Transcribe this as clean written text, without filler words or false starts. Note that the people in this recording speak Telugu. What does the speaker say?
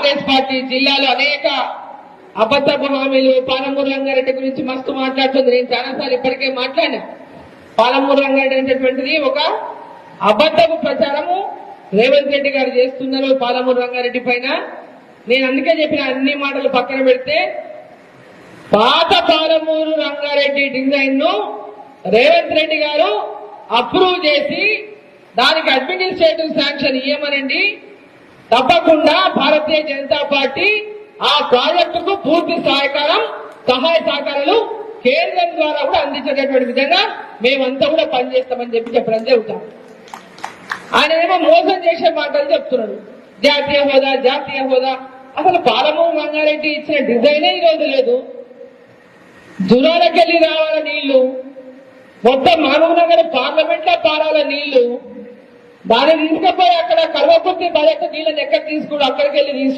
కాంగ్రెస్ పార్టీ జిల్లాలో అనేక అబద్ధపు హామీలు పాలమూరు రంగారెడ్డి గురించి మస్తు మాట్లాడుతుంది. నేను చాలాసార్లు ఇప్పటికే మాట్లాడినా. పాలమూరు రంగారెడ్డి అనేటటువంటిది ఒక అబద్ధపు ప్రచారము రేవంత్ రెడ్డి గారు చేస్తున్నారు పాలమూరు రంగారెడ్డి పైన. నేను అందుకే చెప్పిన అన్ని మాటలు పక్కన పెడితే పాత పాలమూరు రంగారెడ్డి డిజైన్ ను రేవంత్ రెడ్డి గారు అప్రూవ్ చేసి దానికి అడ్మినిస్ట్రేటివ్ శాంక్షన్ ఇవ్వమనండి. తప్పకుండా భారతీయ జనతా పార్టీ ఆ ప్రాజెక్టుకు పూర్తి సహాయ సహకారాలు కేంద్రం ద్వారా కూడా అందించేటటువంటి విధంగా మేమంతా కూడా పనిచేస్తామని చెప్పడం జరుగుతాం. ఆయన ఏమో మోసం చేసే మాటలు చెప్తున్నాడు. జాతీయ హోదా జాతీయ హోదా. అసలు పాలమూరు రంగారెడ్డి ఇచ్చిన డిజైనే ఈరోజు లేదు. జురాలకెళ్లి రావాల నీళ్లు, మొత్తం మహబూబ్ నగర్ పార్లమెంట్ లో పారాల నీళ్లు, దాన్ని తీసుకుపోయి అక్కడ కల్వకుర్తి బయట నీళ్ళని ఎక్కడ తీసుకుని అక్కడికి వెళ్ళి